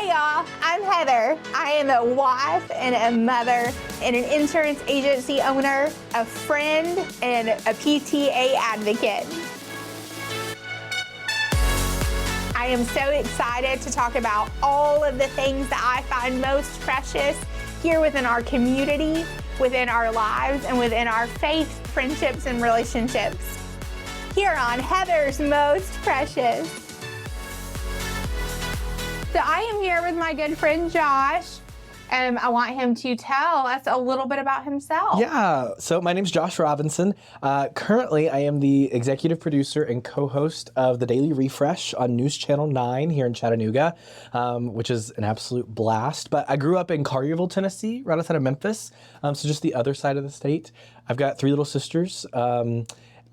Hey y'all, I'm Heather. I am a wife and a mother and an insurance agency owner, a friend, and a PTA advocate. I am so excited to talk about all of the things that I find most precious here within our community, within our lives, and within our faith, friendships, and relationships. Here on Heather's Most Precious. So I am here with my good friend Josh. I want him to tell us a little bit about himself. Yeah, so my name's Josh Robinson. Currently, I am the executive producer and co-host of the Daily Refresh on News Channel 9 here in Chattanooga, which is an absolute blast. But I grew up in Collierville, Tennessee, right outside of Memphis, so just the other side of the state. I've got 3 little sisters,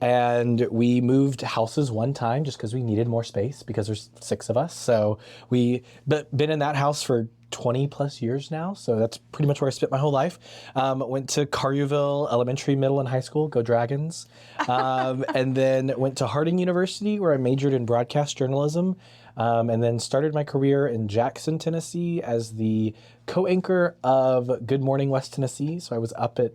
and we moved houses one time just because we needed more space because there's 6 of us. So we've been in that house for 20 plus years now. So that's pretty much where I spent my whole life. Went to Collierville Elementary, Middle, and High School, go Dragons. And then went to Harding University where I majored in broadcast journalism. And then started my career in Jackson, Tennessee as the co-anchor of Good Morning West Tennessee. So I was up at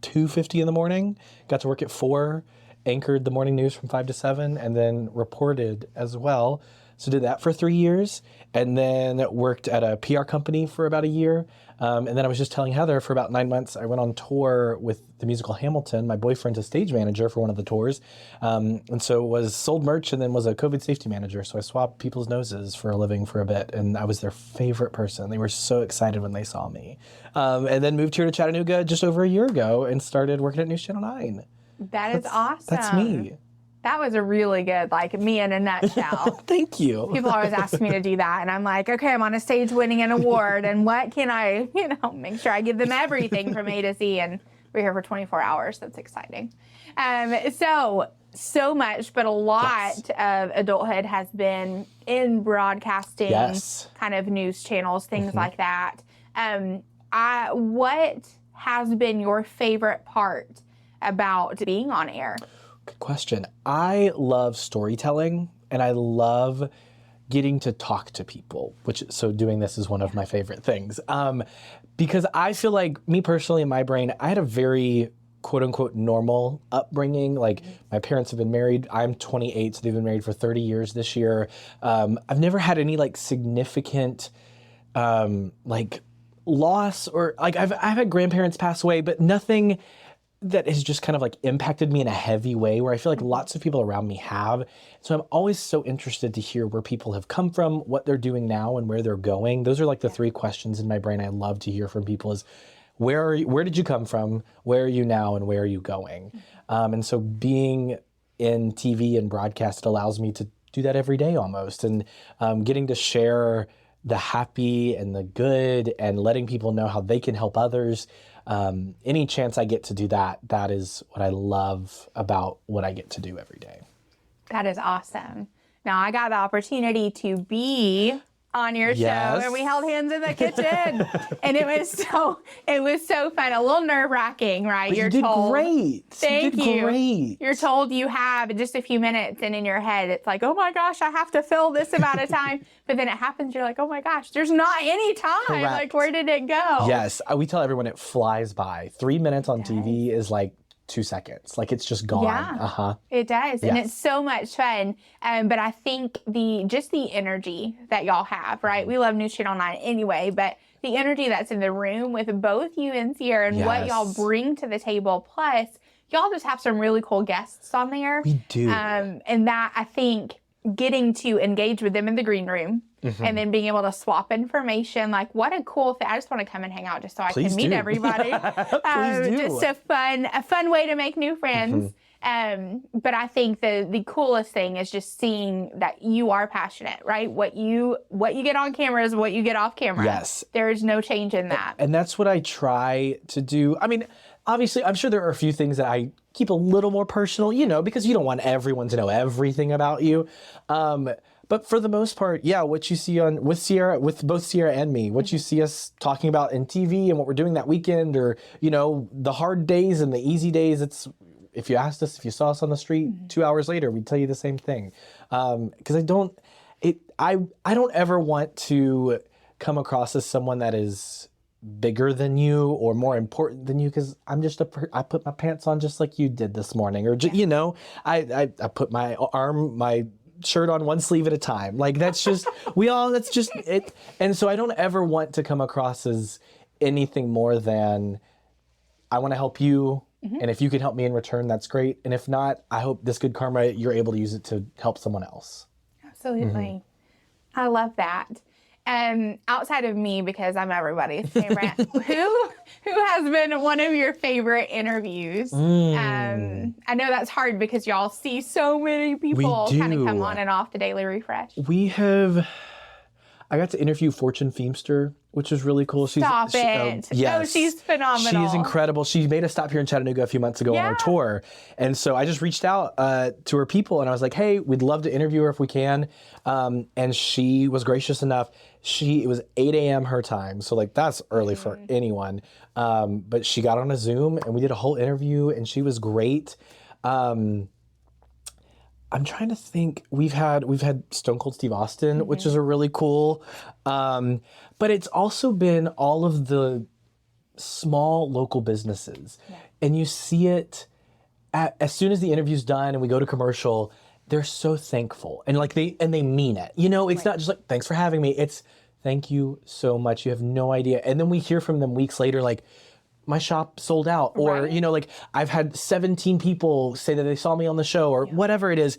2:50 in the morning, got to work at 4, anchored the morning news from 5 to 7, and then reported as well. So did that for 3 years, and then worked at a PR company for about a year. And then I was just telling Heather, for about 9 months, I went on tour with the musical Hamilton. My boyfriend's a stage manager for one of the tours. And so was sold merch and then was a COVID safety manager. So I swapped people's noses for a living for a bit. And I was their favorite person. They were so excited when they saw me. And then moved here to Chattanooga just over a year ago and started working at News Channel 9. That is awesome. That's me. That was a really good, me in a nutshell. Thank you. People always ask me to do that, and I'm like, okay, I'm on a stage winning an award, and what can I, make sure I give them everything from A to Z, and we're here for 24 hours. That's exciting. So much, but a lot of adulthood has been in broadcasting, kind of news channels, things like that. What has been your favorite part about being on air? Good question. I love storytelling and I love getting to talk to people, so doing this is one of my favorite things. Because I feel like, me personally, in my brain, I had a very quote unquote normal upbringing. Like, my parents have been married. I'm 28, so they've been married for 30 years this year. I've never had any significant loss, or I've had grandparents pass away, but nothing that has just kind of impacted me in a heavy way, where I feel like lots of people around me have. So I'm always so interested to hear where people have come from, what they're doing now, and where they're going. Those are the 3 questions in my brain I love to hear from people is, where did you come from, where are you now, and where are you going? And so being in TV and broadcast allows me to do that every day almost, and getting to share the happy and the good and letting people know how they can help others. Any chance I get to do that, that is what I love about what I get to do every day. That is awesome. Now, I got the opportunity to be on your show, and we held hands in the kitchen, and it was so fun. A little nerve-wracking, right? But you did great. Thank you. Great. You're told you have just a few minutes, and in your head, it's like, oh my gosh, I have to fill this amount of time. But then it happens, you're like, oh my gosh, there's not any time. Correct. Where did it go? Yes, we tell everyone it flies by. 3 minutes on TV is 2 seconds. It's just gone. Yeah, it does. Yes. And it's so much fun. But I think the energy that y'all have, right? We love News Channel 9 anyway, but the energy that's in the room with both you and Sierra and what y'all bring to the table, plus y'all just have some really cool guests on there. We do. And that, I think, getting to engage with them in the green room, and then being able to swap information, what a cool thing. I just want to come and hang out just so I can meet everybody. Just a fun way to make new friends. But I think the coolest thing is just seeing that you are passionate, right? What you get on camera is what you get off camera. Yes. There is no change in that. And that's what I try to do. I mean, obviously, I'm sure there are a few things that I keep a little more personal, because you don't want everyone to know everything about you. But for the most part, what you see with both Sierra and me, what you see us talking about in TV and what we're doing that weekend, or, the hard days and the easy days, if you asked us, if you saw us on the street 2 hours later, we'd tell you the same thing. Because I don't ever want to come across as someone that is bigger than you or more important than you, because I'm just I put my pants on just like you did this morning, or you know, I put my shirt on one sleeve at a time. Like that's just that's just it. And so I don't ever want to come across as anything more than I want to help you. And if you can help me in return, that's great. And if not, I hope this good karma, you're able to use it to help someone else. Absolutely. I love that. Outside of me, because I'm everybody's favorite, who has been one of your favorite interviews? I know that's hard because y'all see so many people kind of come on and off the Daily Refresh. I got to interview Fortune Feimster, which was really cool. Stop it. Yes. Oh, she's phenomenal. She's incredible. She made a stop here in Chattanooga a few months ago on our tour. And so I just reached out to her people and I was like, hey, we'd love to interview her if we can. And she was gracious enough. It was 8 a.m. her time. So like that's early for anyone. But she got on a Zoom and we did a whole interview and she was great. I'm trying to think. We've had Stone Cold Steve Austin, which is a really cool. But it's also been all of the small local businesses, and you see it as soon as the interview's done and we go to commercial. They're so thankful and they mean it. You know, it's not just like thanks for having me. It's thank you so much. You have no idea. And then we hear from them weeks later, like, my shop sold out, or, you know, like I've had 17 people say that they saw me on the show or whatever it is.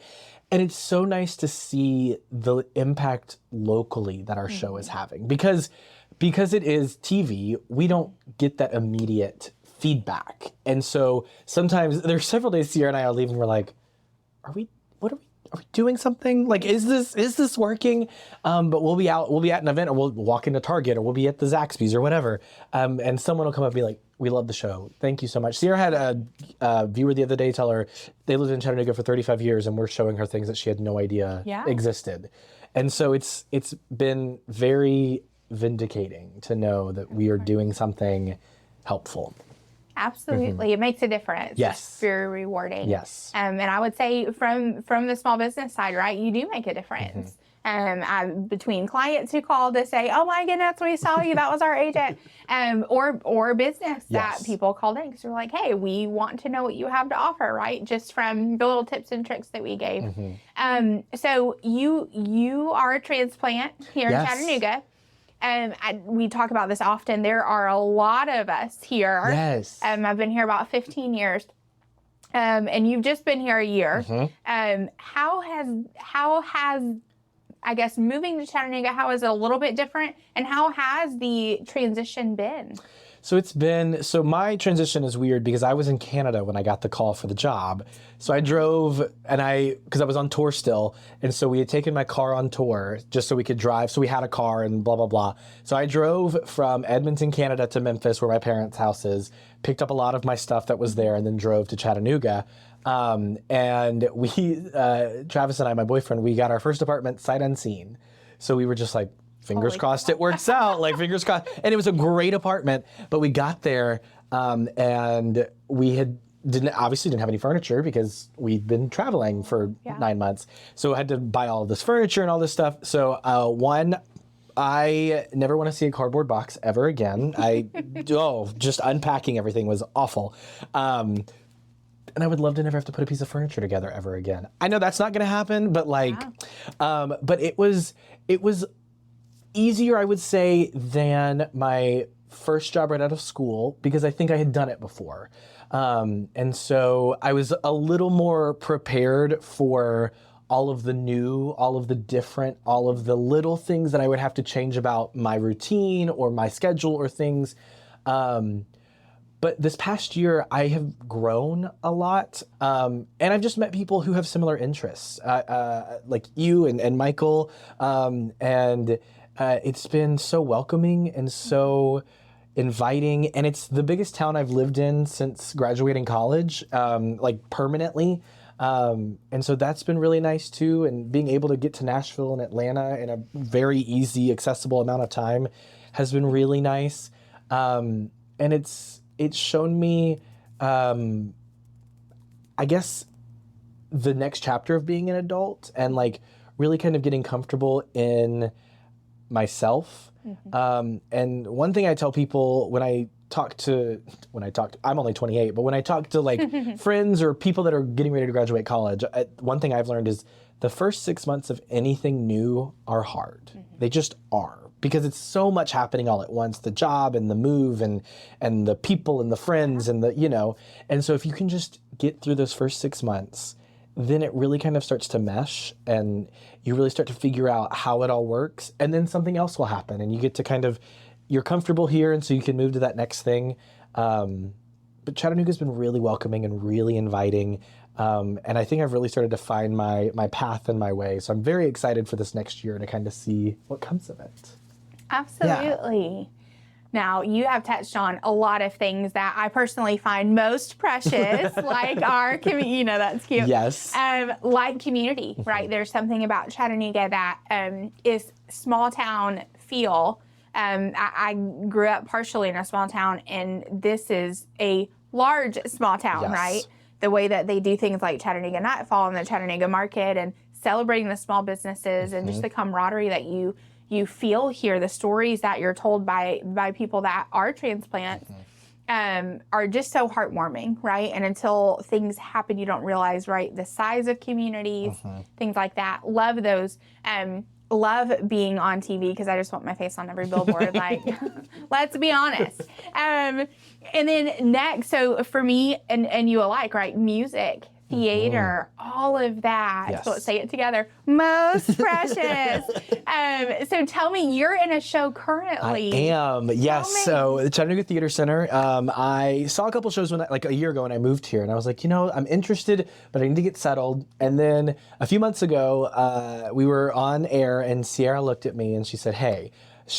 And it's so nice to see the impact locally that our show is having, because it is TV, we don't get that immediate feedback. And so sometimes there's several days Sierra and I are leaving. We're like, are we doing something? Like, is this working? But we'll be at an event, or we'll walk into Target, or we'll be at the Zaxby's or whatever. And someone will come up and be like, we love the show. Thank you so much. Sierra had a viewer the other day tell her they lived in Chattanooga for 35 years and we're showing her things that she had no idea existed. And so it's been very vindicating to know that we are doing something helpful. Absolutely. It makes a difference. Yes. It's very rewarding. Yes. And I would say from the small business side, right, you do make a difference. Between clients who call to say, oh my goodness, we saw you, that was our agent, or business that people called in because they're like, hey, we want to know what you have to offer, right? Just from the little tips and tricks that we gave. So you are a transplant here in Chattanooga. We talk about this often. There are a lot of us here. Yes. I've been here about 15 years. And you've just been here a year. How has I guess moving to Chattanooga, how is it a little bit different? And how has the transition been? So my transition is weird because I was in Canada when I got the call for the job. So I drove because I was on tour still. And so we had taken my car on tour just so we could drive. So we had a car and blah, blah, blah. So I drove from Edmonton, Canada to Memphis, where my parents' house is, picked up a lot of my stuff that was there, and then drove to Chattanooga. And we, Travis and I, my boyfriend, we got our first apartment sight unseen. So we were just like, fingers crossed it works out, like fingers crossed. And it was a great apartment, but we got there and we obviously didn't have any furniture because we'd been traveling for 9 months. So I had to buy all this furniture and all this stuff. So I never want to see a cardboard box ever again. Just unpacking everything was awful. And I would love to never have to put a piece of furniture together ever again. I know that's not going to happen, but but it was easier, I would say, than my first job right out of school because I think I had done it before. And so I was a little more prepared for all of the new, all of the different, all of the little things that I would have to change about my routine or my schedule or things. But this past year, I have grown a lot, and I've just met people who have similar interests, like you and Michael, and it's been so welcoming and so inviting, and it's the biggest town I've lived in since graduating college, like permanently, and so that's been really nice too, and being able to get to Nashville and Atlanta in a very easy, accessible amount of time has been really nice, and it's shown me, I guess, the next chapter of being an adult and like really kind of getting comfortable in myself. And one thing I tell people when I talk, I'm only 28, but when I talk to like friends or people that are getting ready to graduate college, one thing I've learned is the first 6 months of anything new are hard. They just are, because it's so much happening all at once, the job and the move and the people and the friends and the, you know, and so if you can just get through those first 6 months, then it really kind of starts to mesh and you really start to figure out how it all works. And then something else will happen and you get to kind of, you're comfortable here and so you can move to that next thing. But Chattanooga's been really welcoming and really inviting. And I think I've really started to find my path and my way. So I'm very excited for this next year to kind of see what comes of it. Absolutely. Yeah. Now, you have touched on a lot of things that I personally find most precious, like our community, you know, that's cute. Yes. Like community, right? There's something about Chattanooga that is small town feel. I grew up partially in a small town, and this is a large small town, right? The way that they do things like Chattanooga Nightfall and the Chattanooga Market and celebrating the small businesses and just the camaraderie that you feel here, the stories that you're told by people that are transplants are just so heartwarming, right? And until things happen, you don't realize, right, the size of communities, things like that. Love those. Love being on TV because I just want my face on every billboard. Like, let's be honest. And then next, so for me and you alike, right? Music, theater, all of that. Yes. So let's say it together. Most precious. So tell me, you're in a show currently. I am, yes. So the Chattanooga Theatre Centre. I saw a couple shows like a year ago when I moved here, and I was like, you know, I'm interested, but I need to get settled. And then a few months ago, we were on air, and Sierra looked at me and she said, hey.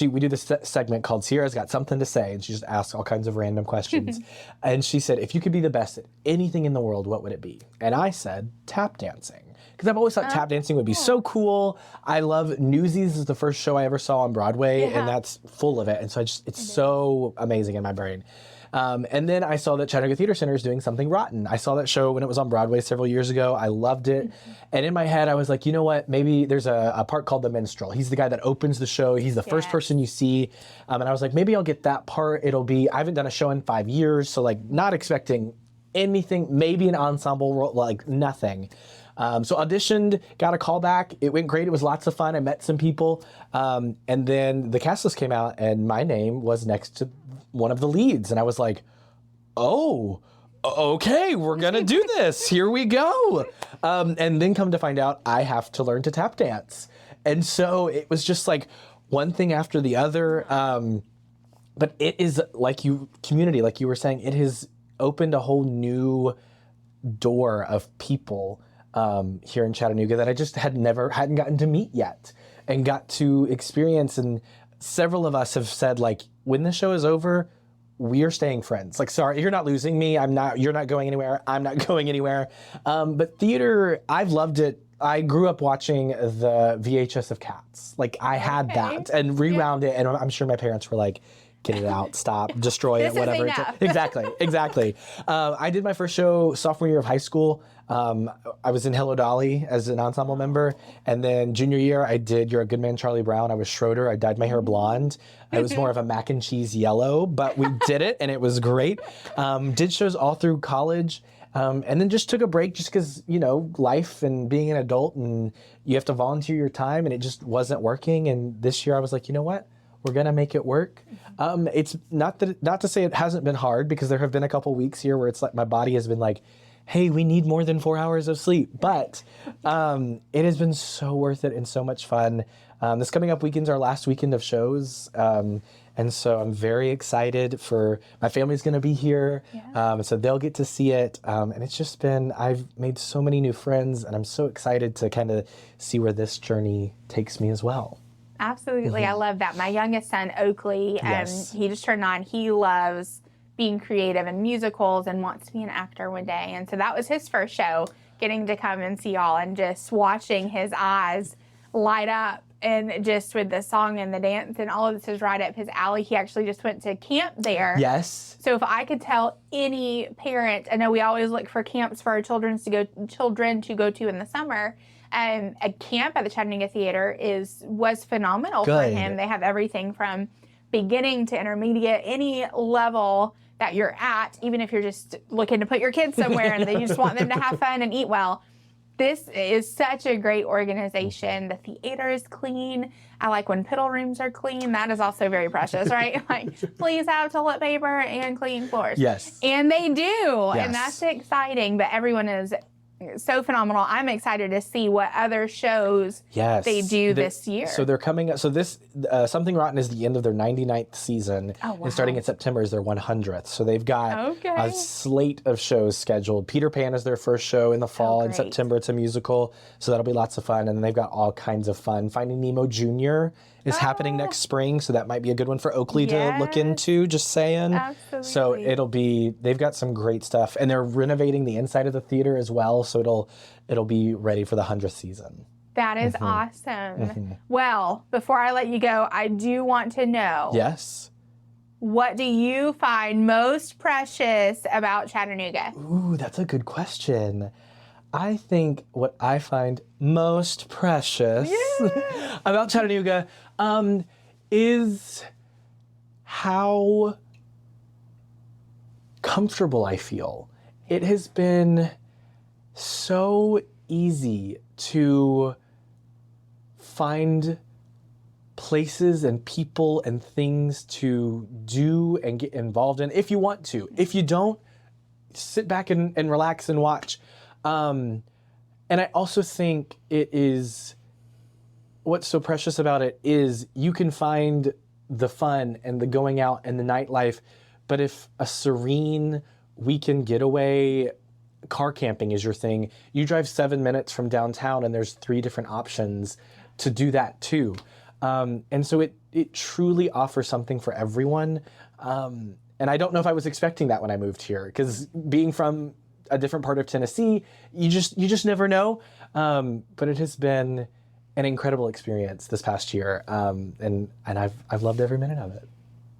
We do this segment called Sierra's Got Something to Say, and she just asks all kinds of random questions. And she said, if you could be the best at anything in the world, what would it be? And I said, tap dancing. Because I've always thought tap dancing would be so cool. I love Newsies is the first show I ever saw on Broadway, and that's full of it. And so it's so amazing in my brain. And then I saw that Chattanooga Theatre Centre is doing Something Rotten. I saw that show when it was on Broadway several years ago. I loved it. And in my head, I was like, you know what? Maybe there's a part called The Minstrel. He's the guy that opens the show. He's the first person you see. And I was like, maybe I'll get that part. I haven't done a show in 5 years, so like not expecting anything, maybe an ensemble role, like nothing. So auditioned, got a call back. It went great. It was lots of fun. I met some people. And then the cast list came out and my name was next to one of the leads. And I was like, oh, okay, we're going to do this. Here we go. And then come to find out I have to learn to tap dance. And so it was just like one thing after the other. But it is community, like you were saying, it has opened a whole new door of people here in Chattanooga that I just hadn't gotten to meet yet and got to experience. And several of us have said, like, when the show is over, we are staying friends. Like, sorry, you're not losing me. You're not going anywhere. I'm not going anywhere. But theater, I've loved it. I grew up watching the VHS of Cats. Like, I had that and rewound it. And I'm sure my parents were like, get it out, stop, destroy it, whatever. Exactly. I did my first show sophomore year of high school. I was in Hello Dolly as an ensemble member. And then junior year, I did You're a Good Man, Charlie Brown. I was Schroeder. I dyed my hair blonde. It was more of a mac and cheese yellow, but we did it and it was great. Did shows all through college. And then just took a break just because, you know, life and being an adult and you have to volunteer your time and it just wasn't working. And this year I was like, you know what? We're going to make it work. It's not to say it hasn't been hard, because there have been a couple weeks here where it's like my body has been like, hey, we need more than 4 hours of sleep. But it has been so worth it and so much fun. This coming up weekend's our last weekend of shows. And so I'm very excited my family's going to be here. So they'll get to see it. And it's just I've made so many new friends and I'm so excited to kind of see where this journey takes me as well. Absolutely. I love that. My youngest son, Oakley, he just turned 9. He loves being creative and musicals and wants to be an actor one day. And so that was his first show, getting to come and see y'all and just watching his eyes light up and just with the song and the dance and all of this is right up his alley. He actually just went to camp there. Yes. So if I could tell any parent, I know we always look for camps for our children to go to in the summer. A camp at the Chattanooga Theatre was phenomenal for him. They have everything from beginning to intermediate, any level that you're at, even if you're just looking to put your kids somewhere and you just want them to have fun and eat well. This is such a great organization. The theater is clean. I like when piddle rooms are clean. That is also very precious, right? Like, please have toilet paper and clean floors. Yes. And they do. Yes. And that's exciting. But everyone is so phenomenal. I'm excited to see what other shows they do this year. So they're coming up. So this Something Rotten is the end of their 99th season. Oh, wow. And starting in September is their 100th. So they've got a slate of shows scheduled. Peter Pan is their first show in the fall. In September, it's a musical. So that'll be lots of fun. And then they've got all kinds of fun. Finding Nemo Jr. is happening next spring. So that might be a good one for Oakley to look into, just saying. Absolutely. So they've got some great stuff. And they're renovating the inside of the theater as well. So it'll be ready for the 100th season. That is awesome. Well, before I let you go, I do want to know. Yes. What do you find most precious about Chattanooga? Ooh, that's a good question. I think what I find most precious about Chattanooga is how comfortable I feel. It has been so easy to find places and people and things to do and get involved in if you want to. If you don't, sit back and relax and watch. And I also think what's so precious about it is you can find the fun and the going out and the nightlife, but if a serene weekend getaway, car camping is your thing, you drive 7 minutes from downtown and there's 3 different options to do that too. And so it truly offers something for everyone. And I don't know if I was expecting that when I moved here, because being from a different part of Tennessee, you just never know. But it has been an incredible experience this past year. And I've loved every minute of it.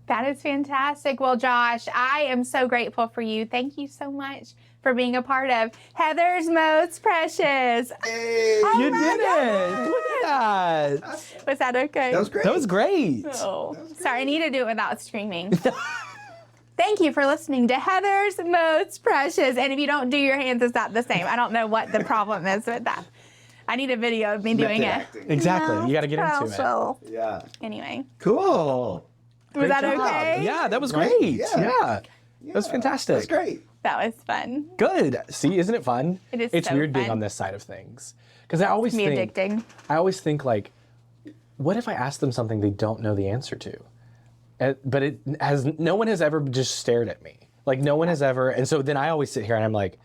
That is fantastic. Well, Josh, I am so grateful for you. Thank you so much for being a part of Heather's Most Precious. Hey, you did it. Look at that. Was that okay? That was great. That was great. Oh, sorry, I need to do it without screaming. Thank you for listening to Heather's Most Precious. And if you don't do your hands, it's not the same. I don't know what the problem is with that. I need a video of me doing it. Exactly. You got to get into it. Yeah. Anyway. Cool. Was that okay? Yeah, that was great. Yeah. That was fantastic. That's great. That was fun. Good. See, isn't it fun? It is. It's so weird fun. being on this side of things. Because I always it's think addicting. I always think like, what if I ask them something they don't know the answer to? But no one has ever just stared at me. Like no one has ever, and so then I always sit here and I'm like,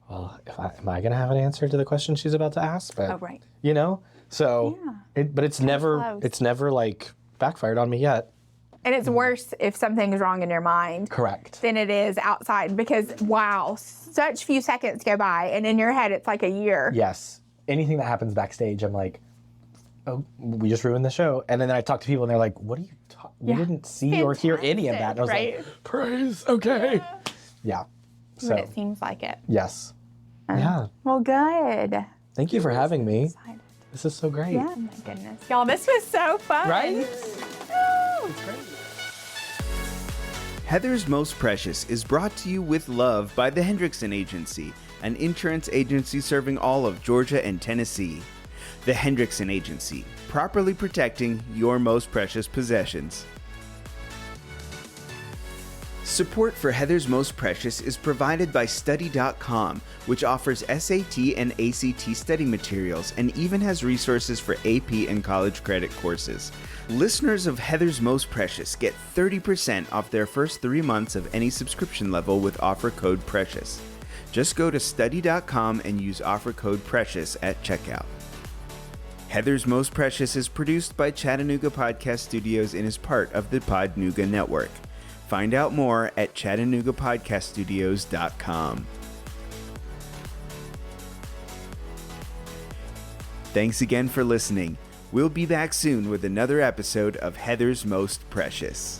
well, am I gonna have an answer to the question she's about to ask? But you know, so but it's never like backfired on me yet. And it's worse if something's wrong in your mind. Correct. Than it is outside, because wow, such few seconds go by and in your head it's like a year. Yes. Anything that happens backstage, I'm like, oh, we just ruined the show. And then I talk to people and they're like, what are you talking? We didn't see or hear any of that. And I was like, praise, okay. Yeah. So but it seems like it. Yes. Yeah. Well, good. Thank you for having me. This is so great. Yeah, my goodness. Y'all, this was so fun. Right? It's great. Heather's Most Precious is brought to you with love by the Hendrickson Agency, an insurance agency serving all of Georgia and Tennessee. The Hendrickson Agency, properly protecting your most precious possessions. Support for Heather's Most Precious is provided by Study.com, which offers SAT and ACT study materials and even has resources for AP and college credit courses. Listeners of Heather's Most Precious get 30% off their first 3 months of any subscription level with offer code PRECIOUS. Just go to Study.com and use offer code PRECIOUS at checkout. Heather's Most Precious is produced by Chattanooga Podcast Studios and is part of the Podnooga Network. Find out more at ChattanoogaPodcastStudios.com. Thanks again for listening. We'll be back soon with another episode of Heather's Most Precious.